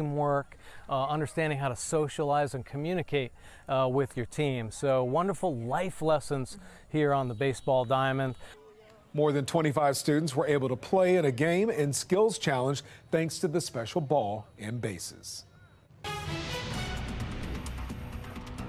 Work, understanding how to socialize and communicate with your team. So wonderful life lessons here on the baseball diamond. More than 25 students were able to play in a game and skills challenge thanks to the special ball and bases.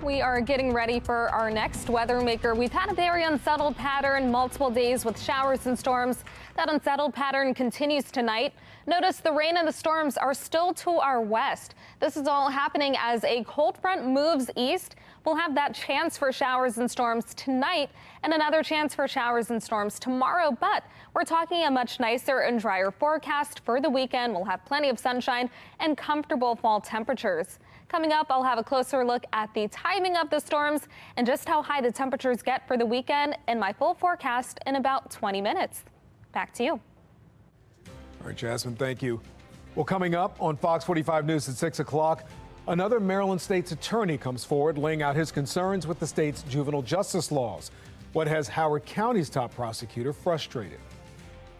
We are getting ready for our next weather maker. We've had a very unsettled pattern, multiple days with showers and storms. That unsettled pattern continues tonight. Notice the rain and the storms are still to our west. This is all happening as a cold front moves east. We'll have that chance for showers and storms tonight and another chance for showers and storms tomorrow. But we're talking a much nicer and drier forecast for the weekend. We'll have plenty of sunshine and comfortable fall temperatures. Coming up, I'll have a closer look at the timing of the storms and just how high the temperatures get for the weekend in my full forecast in about 20 minutes. Back to you. All right, Jasmine, thank you. Well, coming up on Fox 45 News at 6 o'clock, another Maryland state's attorney comes forward laying out his concerns with the state's juvenile justice laws. What has Howard County's top prosecutor frustrated?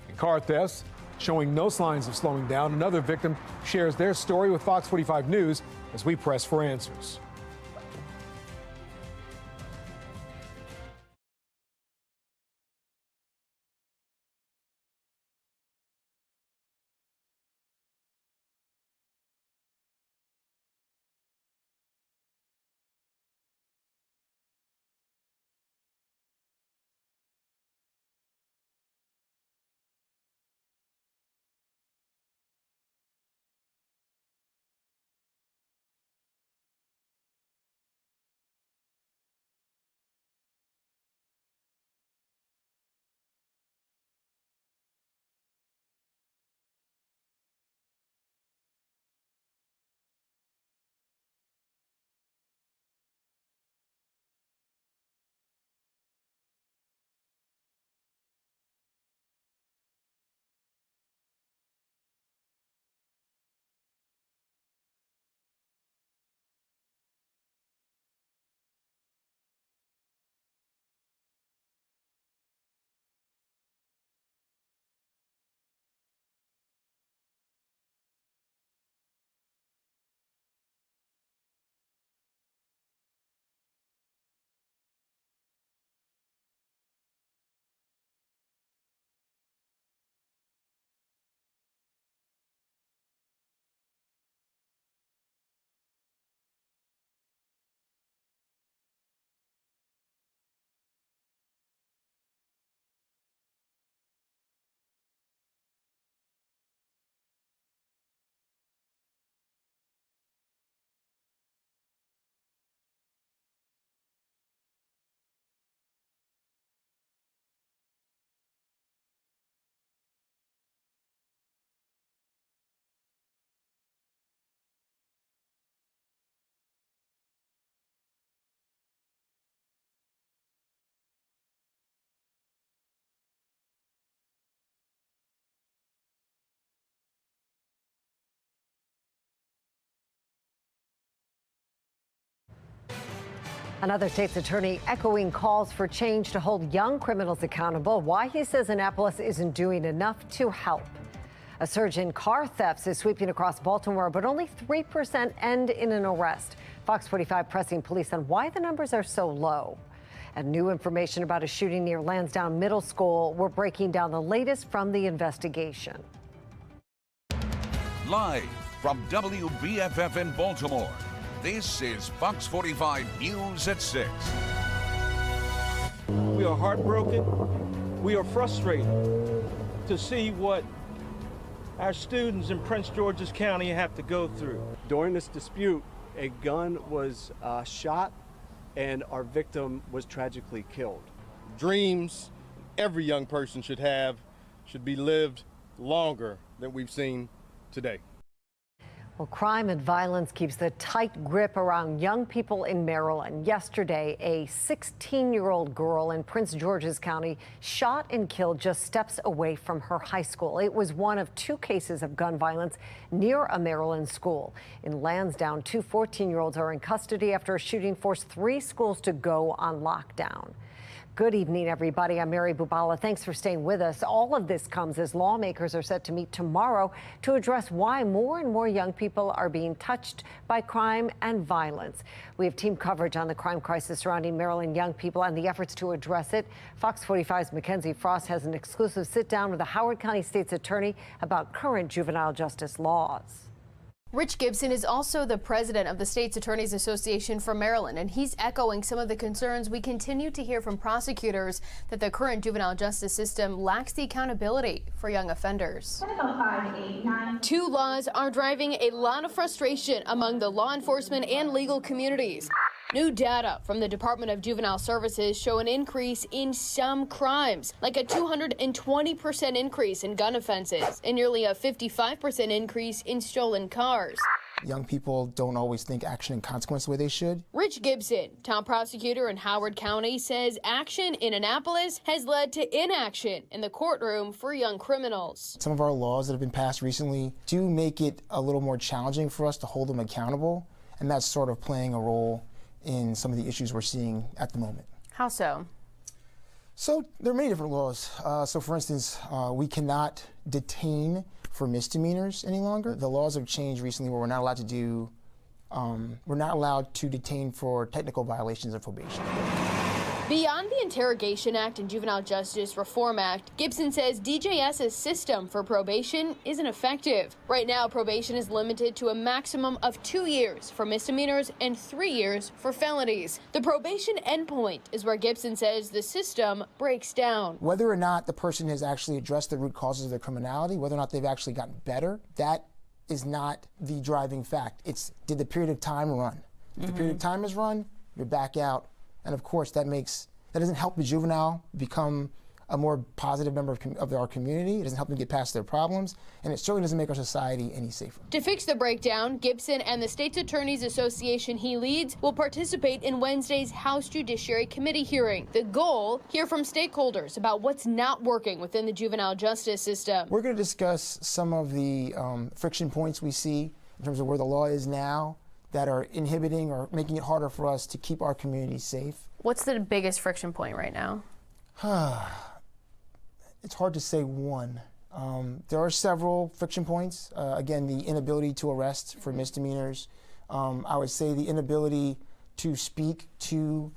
And car thefts showing no signs of slowing down. Another victim shares their story with Fox 45 News as we press for answers. Another state's attorney echoing calls for change to hold young criminals accountable. Why he says Annapolis isn't doing enough to help. A surge in car thefts is sweeping across Baltimore, but only 3% end in an arrest. Fox 45 pressing police on why the numbers are so low. And new information about a shooting near Lansdowne Middle School. We're breaking down the latest from the investigation. Live from WBFF in Baltimore, this is Fox 45 News at 6. We are heartbroken. We are frustrated to see what our students in Prince George's County have to go through. During this dispute, a gun was shot and our victim was tragically killed. Dreams every young person should have should be lived longer than we've seen today. Well, crime and violence keeps the tight grip around young people in Maryland. Yesterday, a 16-year-old girl in Prince George's County shot and killed just steps away from her high school. It was one of 2 cases of gun violence near a Maryland school. In Lansdowne, 2 14-year-olds are in custody after a shooting forced 3 schools to go on lockdown. Good evening, everybody. I'm Mary Bubala. Thanks for staying with us. All of this comes as lawmakers are set to meet tomorrow to address why more and more young people are being touched by crime and violence. We have team coverage on the crime crisis surrounding Maryland young people and the efforts to address it. Fox 45's Mackenzie Frost has an exclusive sit-down with the Howard County State's Attorney about current juvenile justice laws. Rich Gibson is also the president of the State's Attorneys Association for Maryland, and he's echoing some of the concerns we continue to hear from prosecutors that the current juvenile justice system lacks the accountability for young offenders. 5, 8, 9. Two laws are driving a lot of frustration among the law enforcement and legal communities. New data from the Department of Juvenile Services show an increase in some crimes, like a 220% increase in gun offenses and nearly a 55% increase in stolen cars. Young people don't always think action and consequence the way they should. Rich Gibson, town prosecutor in Howard County, says action in Annapolis has led to inaction in the courtroom for young criminals. Some of our laws that have been passed recently do make it a little more challenging for us to hold them accountable, and that's sort of playing a role in some of the issues we're seeing at the moment. How so? So there are many different laws. So for instance, we cannot detain for misdemeanors any longer. The laws have changed recently where we're not allowed to detain for technical violations of probation. Beyond the Interrogation Act and Juvenile Justice Reform Act, Gibson says DJS's system for probation isn't effective. Right now, probation is limited to a maximum of 2 years for misdemeanors and 3 years for felonies. The probation endpoint is where Gibson says the system breaks down. Whether or not the person has actually addressed the root causes of their criminality, whether or not they've actually gotten better, that is not the driving fact. It's, did the period of time run? If the period of time is run, you're back out. And of course, that doesn't help the juvenile become a more positive member of our community. It doesn't help them get past their problems, and it certainly doesn't make our society any safer. To fix the breakdown, Gibson and the State's Attorneys Association he leads will participate in Wednesday's House Judiciary Committee hearing. The goal, hear from stakeholders about what's not working within the juvenile justice system. We're going to discuss some of the friction points we see in terms of where the law is now that are inhibiting or making it harder for us to keep our community safe. What's the biggest friction point right now? It's hard to say one. There are several friction points. Again, the inability to arrest for misdemeanors. I would say the inability to speak to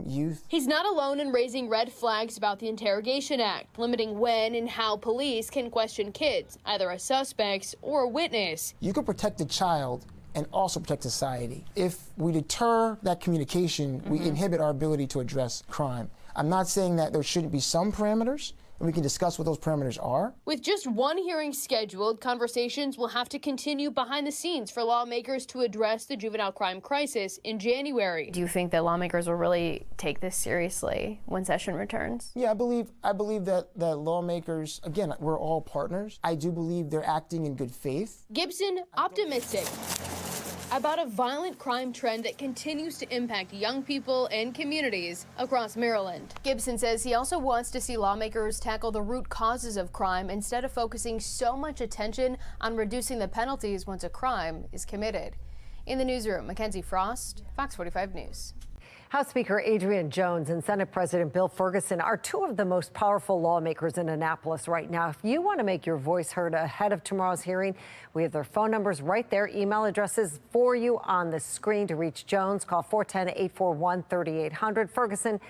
youth. He's not alone in raising red flags about the Interrogation Act, limiting when and how police can question kids, either as suspects or a witness. You can protect a child and also protect society. If we deter that communication, we inhibit our ability to address crime. I'm not saying that there shouldn't be some parameters, and we can discuss what those parameters are. With just one hearing scheduled, conversations will have to continue behind the scenes for lawmakers to address the juvenile crime crisis in January. Do you think that lawmakers will really take this seriously when session returns? Yeah, I believe that lawmakers, again, we're all partners. I do believe they're acting in good faith. Gibson, optimistic about a violent crime trend that continues to impact young people and communities across Maryland. Gibson says he also wants to see lawmakers tackle the root causes of crime instead of focusing so much attention on reducing the penalties once a crime is committed. In the newsroom, Mackenzie Frost, Fox 45 News. House Speaker Adrian Jones and Senate President Bill Ferguson are two of the most powerful lawmakers in Annapolis right now. If you want to make your voice heard ahead of tomorrow's hearing, we have their phone numbers right there, email addresses for you on the screen. To reach Jones, call 410-841-3800. Ferguson,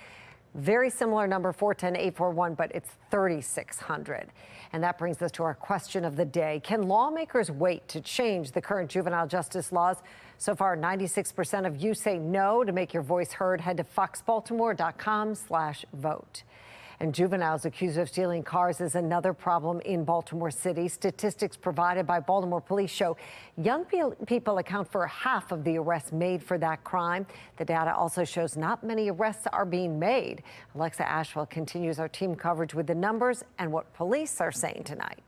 very similar number, 410-841, but it's 3600. And that brings us to our question of the day. Can lawmakers wait to change the current juvenile justice laws? So far, 96% of you say no. To make your voice heard, head to foxbaltimore.com/vote. And juveniles accused of stealing cars is another problem in Baltimore City. Statistics provided by Baltimore police show young people account for half of the arrests made for that crime. The data also shows not many arrests are being made. Alexa Ashwell continues our team coverage with the numbers and what police are saying tonight.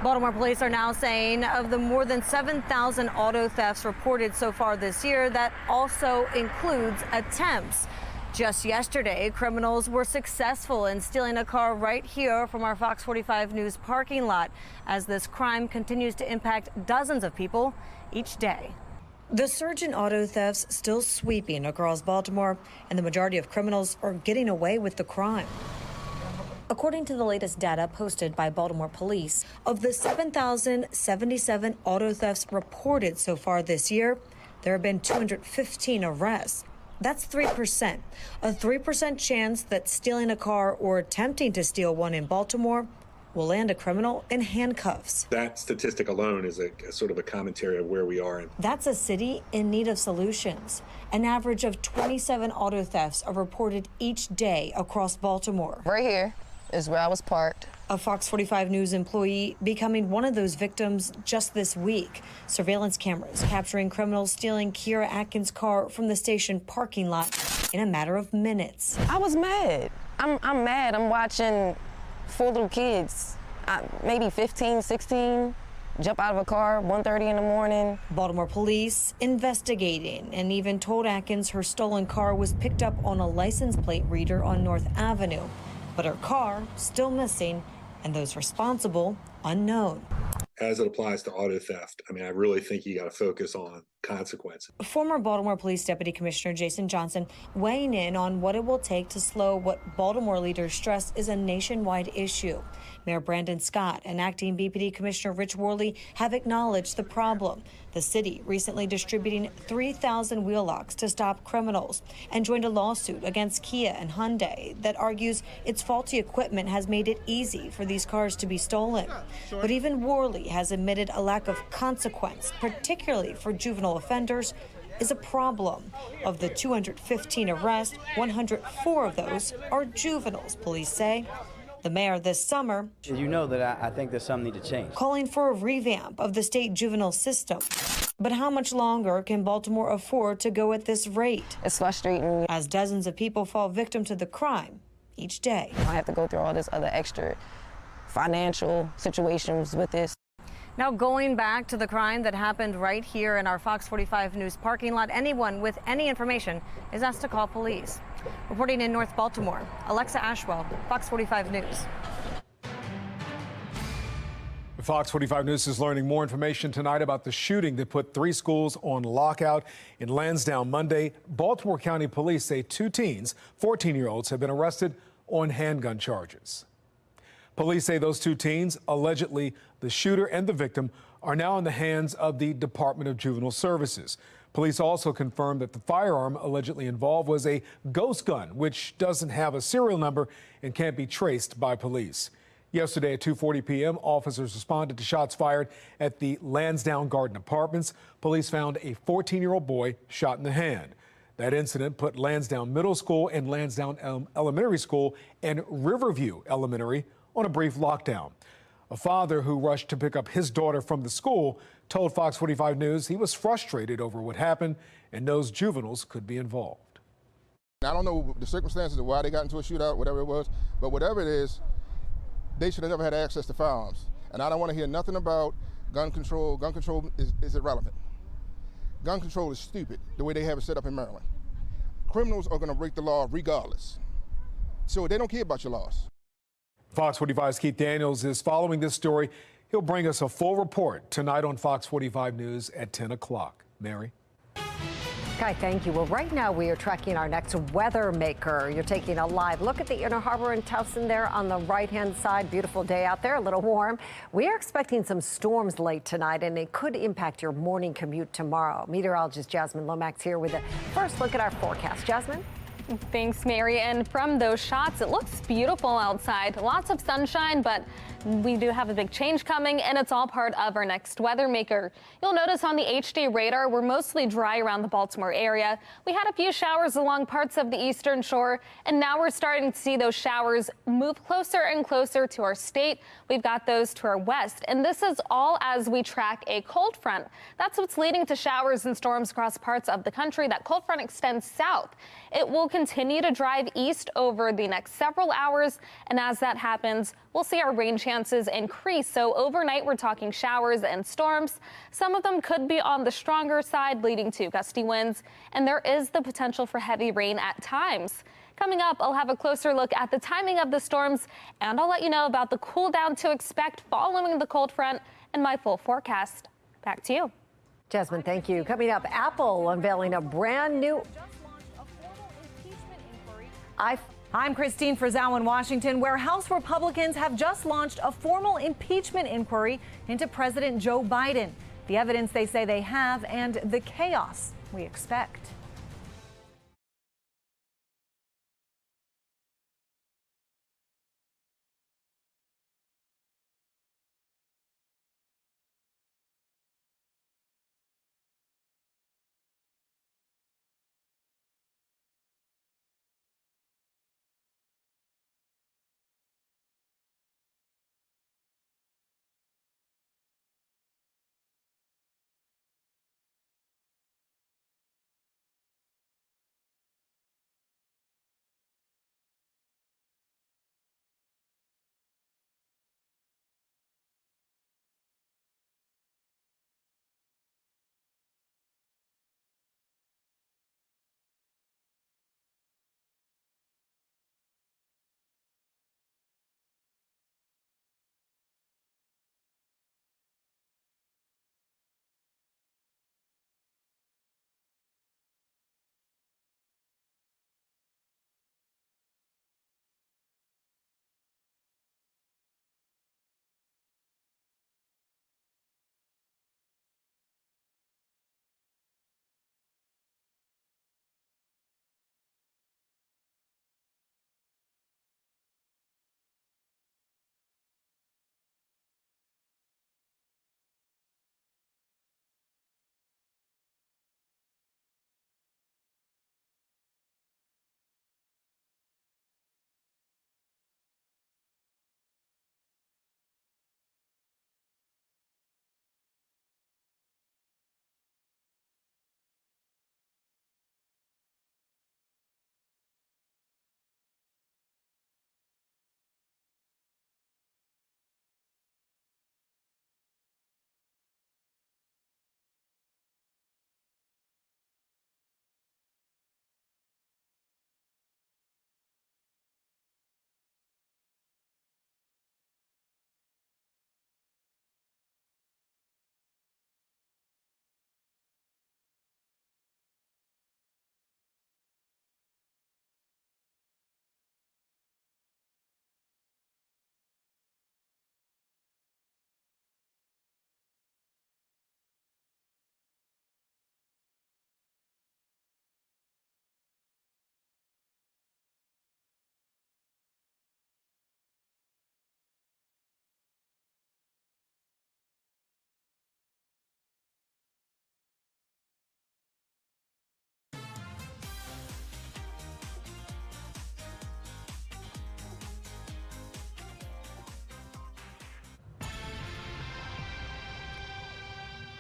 Baltimore police are now saying of the more than 7,000 auto thefts reported so far this year, that also includes attempts. Just yesterday, criminals were successful in stealing a car right here from our Fox 45 News parking lot, as this crime continues to impact dozens of people each day. The surge in auto thefts still sweeping across Baltimore, and the majority of criminals are getting away with the crime. According to the latest data posted by Baltimore police, of the 7,077 auto thefts reported so far this year, there have been 215 arrests. That's 3%. A 3% chance that stealing a car or attempting to steal one in Baltimore will land a criminal in handcuffs. That statistic alone is a sort of a commentary of where we are. That's a city in need of solutions. An average of 27 auto thefts are reported each day across Baltimore. Right here is where I was parked. A Fox 45 News employee becoming one of those victims just this week. Surveillance cameras capturing criminals stealing Kiera Atkins' car from the station parking lot in a matter of minutes. I was mad. I'm mad. I'm watching 4 little kids, maybe 15, 16, jump out of a car 1:30 in the morning. Baltimore police investigating and even told Atkins her stolen car was picked up on a license plate reader on North Avenue. But her car still missing and those responsible unknown. As it applies to auto theft, I mean, I really think you got to focus on consequences. Former Baltimore Police Deputy Commissioner Jason Johnson weighing in on what it will take to slow what Baltimore leaders stress is a nationwide issue. Mayor Brandon Scott and Acting BPD Commissioner Rich Worley have acknowledged the problem. The city recently distributing 3,000 wheel locks to stop criminals and joined a lawsuit against Kia and Hyundai that argues its faulty equipment has made it easy for these cars to be stolen. But even Worley has admitted a lack of consequence, particularly for juvenile offenders, is a problem. Of the 215 arrests, 104 of those are juveniles, police say. The mayor this summer, you know that I think there's something need to change, calling for a revamp of the state juvenile system. But how much longer can Baltimore afford to go at this rate? It's frustrating. As dozens of people fall victim to the crime each day. I have to go through all this other extra financial situations with this. Now going back to the crime that happened right here in our Fox 45 News parking lot, anyone with any information is asked to call police. Reporting in North Baltimore, Alexa Ashwell, Fox 45 News. Fox 45 News is learning more information tonight about the shooting that put 3 schools on lockout in Lansdowne Monday. Baltimore County Police say 2 teens, 14-year-olds, have been arrested on handgun charges. Police say those 2 teens, allegedly the shooter and the victim, are now in the hands of the Department of Juvenile Services. Police also confirmed that the firearm allegedly involved was a ghost gun, which doesn't have a serial number and can't be traced by police. Yesterday at 2:40 p.m., officers responded to shots fired at the Lansdowne Garden Apartments. Police found a 14-year-old boy shot in the hand. That incident put Lansdowne Middle School and Lansdowne Elementary School and Riverview Elementary on a brief lockdown. A father who rushed to pick up his daughter from the school told Fox 45 News he was frustrated over what happened and knows juveniles could be involved. I don't know the circumstances of why they got into a shootout, whatever it was, but whatever it is, they should have never had access to firearms. And I don't want to hear nothing about gun control. Gun control is irrelevant. Gun control is stupid, the way they have it set up in Maryland. Criminals are going to break the law regardless. So they don't care about your laws. Fox 45's Keith Daniels is following this story. He'll bring us a full report tonight on Fox 45 News at 10 o'clock. Mary? Guy, thank you. Well, right now we are tracking our next weather maker. You're taking a live look at the Inner Harbor in Towson there on the right-hand side. Beautiful day out there, a little warm. We are expecting some storms late tonight, and it could impact your morning commute tomorrow. Meteorologist Jasmine Lomax here with a first look at our forecast. Jasmine? Thanks, Mary. And from those shots, it looks beautiful outside. Lots of sunshine, but we do have a big change coming, and it's all part of our next weather maker. You'll notice on the HD radar, we're mostly dry around the Baltimore area. We had a few showers along parts of the eastern shore, and now we're starting to see those showers move closer and closer to our state. We've got those to our west, and this is all as we track a cold front. That's what's leading to showers and storms across parts of the country. That cold front extends south. It will continue to drive east over the next several hours, and as that happens, we'll see our rain chances increase. So overnight, we're talking showers and storms. Some of them could be on the stronger side, leading to gusty winds, and there is the potential for heavy rain at times. Coming up, I'll have a closer look at the timing of the storms, and I'll let you know about the cool down to expect following the cold front and my full forecast. Back to you. Jasmine, thank you. Coming up, Apple unveiling a brand new I'm Christine Frizzell in Washington, where House Republicans have just launched a formal impeachment inquiry into President Joe Biden. The evidence they say they have and the chaos we expect.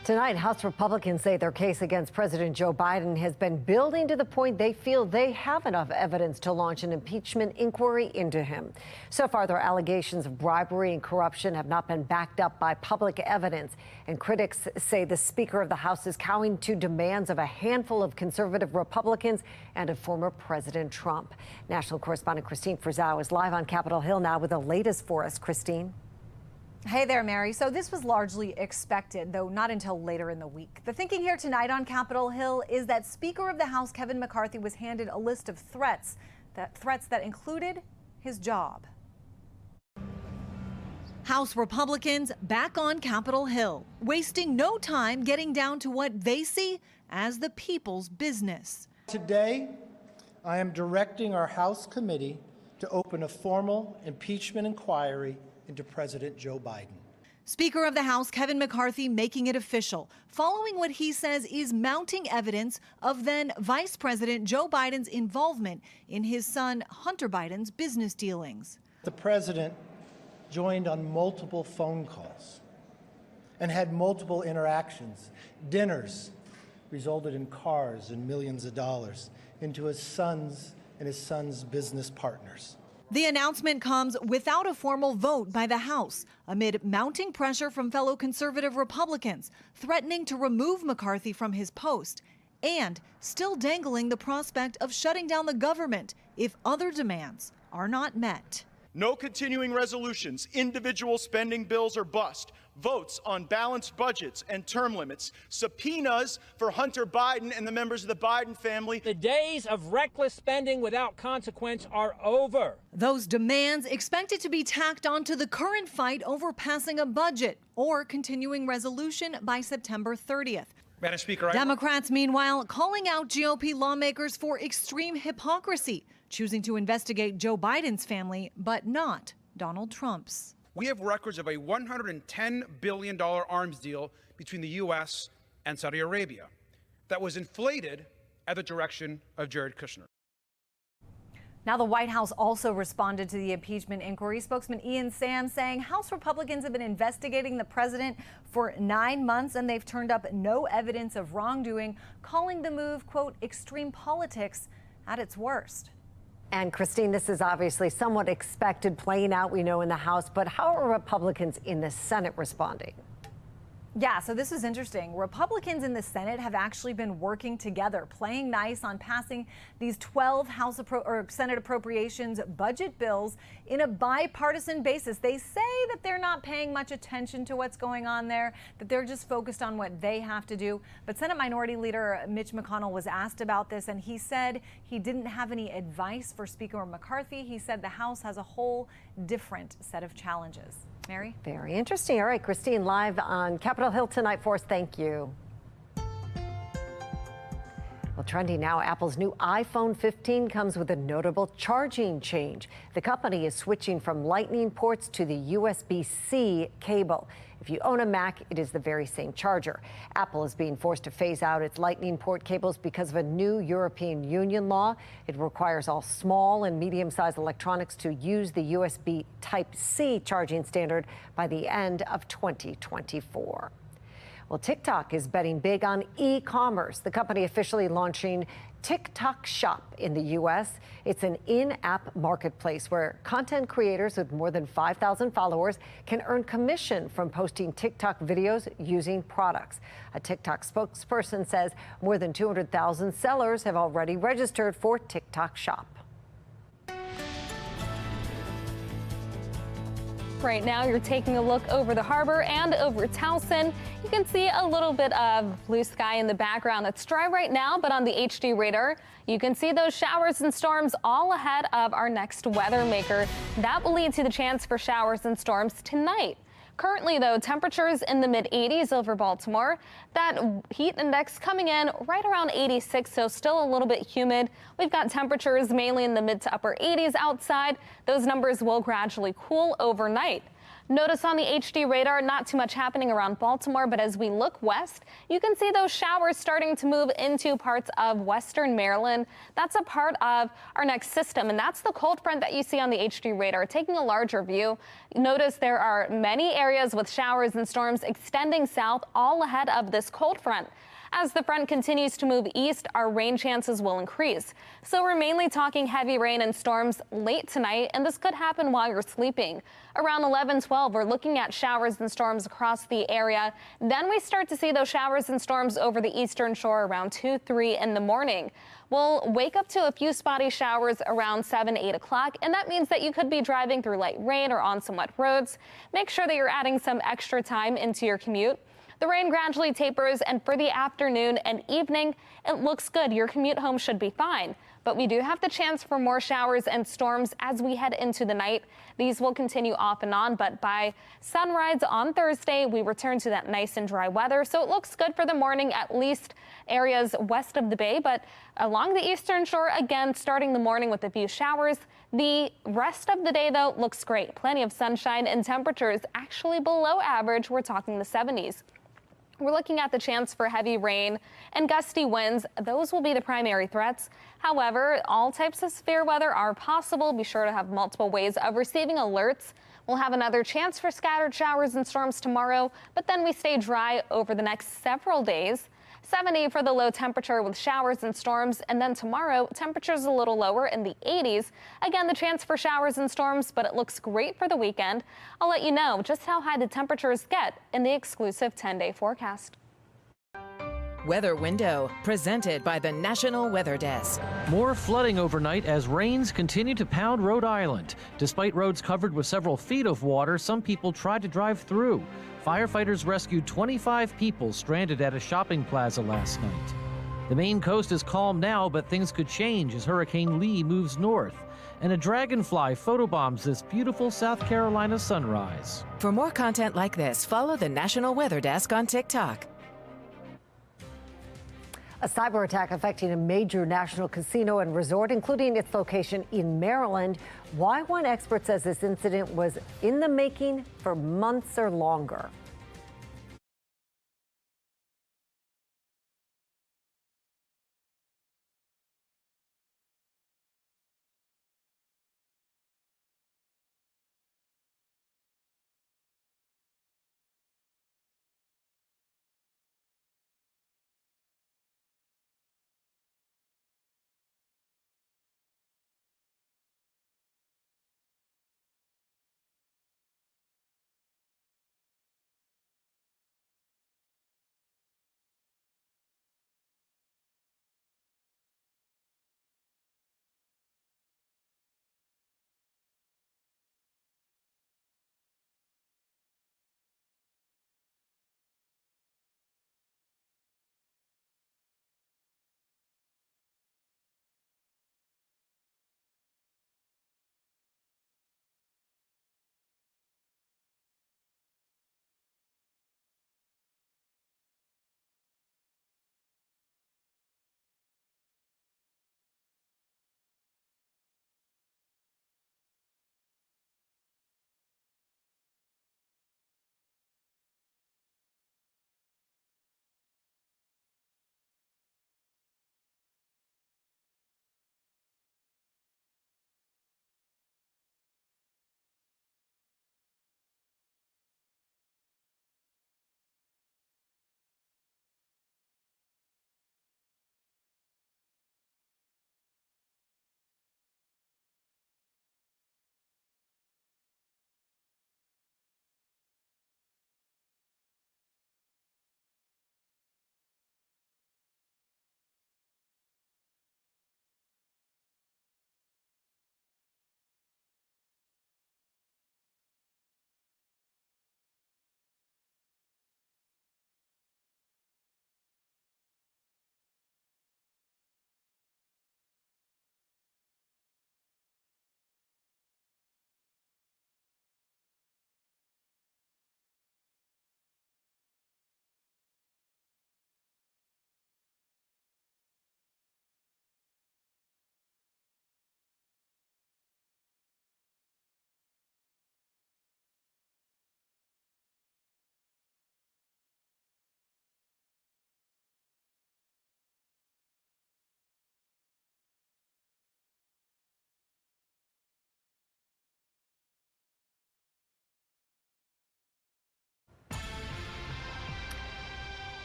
Tonight, House Republicans say their case against President Joe Biden has been building to the point they feel they have enough evidence to launch an impeachment inquiry into him. So far, their allegations of bribery and corruption have not been backed up by public evidence. And critics say the Speaker of the House is cowing to demands of a handful of conservative Republicans and of former President Trump. National correspondent Christine Frizzell is live on Capitol Hill now with the latest for us. Christine. Hey there, Mary. So this was largely expected, though not until later in the week. The thinking here tonight on Capitol Hill is that Speaker of the House Kevin McCarthy was handed a list of threats that included his job. House Republicans back on Capitol Hill, wasting no time getting down to what they see as the people's business. Today, I am directing our House committee to open a formal impeachment inquiry into President Joe Biden. Speaker of the House Kevin McCarthy making it official, following what he says is mounting evidence of then Vice President Joe Biden's involvement in his son Hunter Biden's business dealings. The president joined on multiple phone calls and had multiple interactions. Dinners resulted in cars and millions of dollars into his son's and his son's business partners. The announcement comes without a formal vote by the House, amid mounting pressure from fellow conservative Republicans, threatening to remove McCarthy from his post, and still dangling the prospect of shutting down the government if other demands are not met. No continuing resolutions, individual spending bills or bust, votes on balanced budgets and term limits, subpoenas for Hunter Biden and the members of the Biden family. The days of reckless spending without consequence are over. Those demands expected to be tacked onto the current fight over passing a budget or continuing resolution by September 30th. Madam Speaker, Democrats, meanwhile, calling out GOP lawmakers for extreme hypocrisy, choosing to investigate Joe Biden's family, but not Donald Trump's. We have records of a $110 billion arms deal between the U.S. and Saudi Arabia that was inflated at the direction of Jared Kushner. Now, the White House also responded to the impeachment inquiry. Spokesman Ian Sam saying House Republicans have been investigating the president for 9 months and they've turned up no evidence of wrongdoing, calling the move, quote, extreme politics at its worst. And Christine, this is obviously somewhat expected, playing out, we know, in the House, but how are Republicans in the Senate responding? Yeah, so this is interesting. Republicans in the Senate have actually been working together, playing nice on passing these 12 Senate appropriations budget bills in a bipartisan basis. They say that they're not paying much attention to what's going on there, that they're just focused on what they have to do. But Senate Minority Leader Mitch McConnell was asked about this, and he said he didn't have any advice for Speaker McCarthy. He said the House has a whole different set of challenges. Mary? Very interesting. All right, Christine, live on Capitol Hill tonight for us. Thank you. Well, trending now, Apple's new iPhone 15 comes with a notable charging change. The company is switching from Lightning ports to the USB-C cable. If you own a Mac, it is the very same charger. Apple is being forced to phase out its Lightning port cables because of a new European Union law. It requires all small and medium-sized electronics to use the USB Type-C charging standard by the end of 2024. Well, TikTok is betting big on e-commerce. The company officially launching TikTok Shop in the U.S. It's an in-app marketplace where content creators with more than 5,000 followers can earn commission from posting TikTok videos using products. A TikTok spokesperson says more than 200,000 sellers have already registered for TikTok Shop. Right now, you're taking a look over the harbor and over Towson. You can see a little bit of blue sky in the background. It's dry right now, but on the HD radar, you can see those showers and storms all ahead of our next weather maker. That will lead to the chance for showers and storms tonight. Currently, though, temperatures in the mid-80s over Baltimore. That heat index coming in right around 86, so still a little bit humid. We've got temperatures mainly in the mid to upper 80s outside. Those numbers will gradually cool overnight. Notice on the HD radar, not too much happening around Baltimore, but as we look west, you can see those showers starting to move into parts of western Maryland. That's a part of our next system, and that's the cold front that you see on the HD radar. Taking a larger view, notice there are many areas with showers and storms extending south all ahead of this cold front. As the front continues to move east, our rain chances will increase. So we're mainly talking heavy rain and storms late tonight, and this could happen while you're sleeping. Around 11-12, we're looking at showers and storms across the area. Then we start to see those showers and storms over the eastern shore around 2-3 in the morning. We'll wake up to a few spotty showers around 7-8 o'clock, and that means that you could be driving through light rain or on some wet roads. Make sure that you're adding some extra time into your commute. The rain gradually tapers, and for the afternoon and evening, it looks good. Your commute home should be fine. But we do have the chance for more showers and storms as we head into the night. These will continue off and on, but by sunrise on Thursday, we return to that nice and dry weather. So it looks good for the morning, at least areas west of the bay. But along the eastern shore, again, starting the morning with a few showers. The rest of the day, though, looks great. Plenty of sunshine and temperatures actually below average. We're talking the 70s. We're looking at the chance for heavy rain and gusty winds. Those will be the primary threats. However, all types of severe weather are possible. Be sure to have multiple ways of receiving alerts. We'll have another chance for scattered showers and storms tomorrow, but then we stay dry over the next several days. 70 for the low temperature with showers and storms, and then tomorrow temperatures a little lower in the 80s. Again, the chance for showers and storms, but it looks great for the weekend. I'll let you know just how high the temperatures get in the exclusive 10-day forecast. Weather Window, presented by the National Weather Desk. More flooding overnight as rains continue to pound Rhode Island. Despite roads covered with several feet of water, some people tried to drive through. Firefighters rescued 25 people stranded at a shopping plaza last night. The Maine coast is calm now, but things could change as Hurricane Lee moves north. And a dragonfly photobombs this beautiful South Carolina sunrise. For more content like this, follow the National Weather Desk on TikTok. A cyber attack affecting a major national casino and resort, including its location in Maryland. Why one expert says this incident was in the making for months or longer.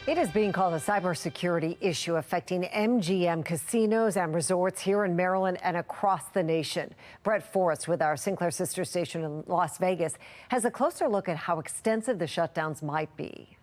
It is being called a cybersecurity issue affecting MGM casinos and resorts here in Maryland and across the nation. Brett Forrest with our Sinclair sister station in Las Vegas has a closer look at how extensive the shutdowns might be.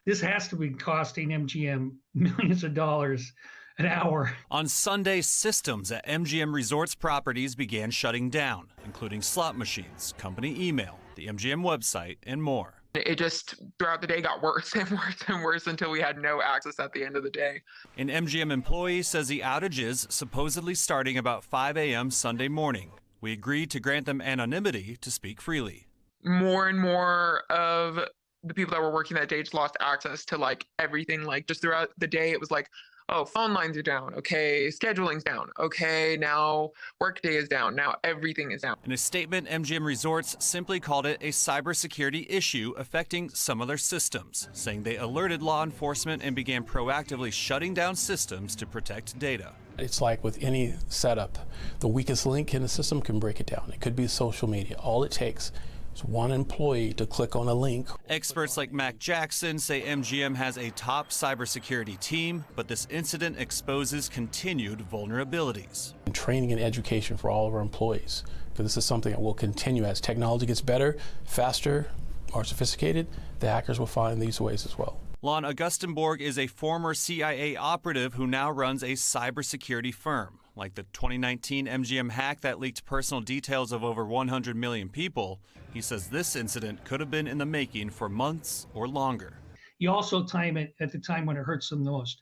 This has to be costing MGM millions of dollars an hour. On Sunday, systems at MGM Resorts properties began shutting down, including slot machines, company email, the MGM website, and more. It just, throughout the day, got worse and worse and worse until we had no access at the end of the day. An MGM employee says the outage is supposedly starting about 5 a.m. Sunday morning. We agreed to grant them anonymity to speak freely. More and more of the people that were working that day just lost access to like everything. Like just throughout the day, it was like, oh, phone lines are down. Okay, scheduling's down. Okay, now workday is down. Now everything is down. In a statement, MGM Resorts simply called it a cybersecurity issue affecting some of their systems, saying they alerted law enforcement and began proactively shutting down systems to protect data. It's like with any setup, the weakest link in the system can break it down. It could be social media. All it takes is one employee to click on a link. Experts like Mac Jackson say MGM has a top cybersecurity team, but this incident exposes continued vulnerabilities. And training and education for all of our employees, because this is something that will continue as technology gets better, faster, more sophisticated. The hackers will find these ways as well. Lon Augustenborg is a former CIA operative who now runs a cybersecurity firm. Like the 2019 MGM hack that leaked personal details of over 100 million people, he says this incident could have been in the making for months or longer. You also time it at the time when it hurts them the most.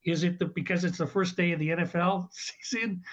Is it because it's the first day of the NFL season?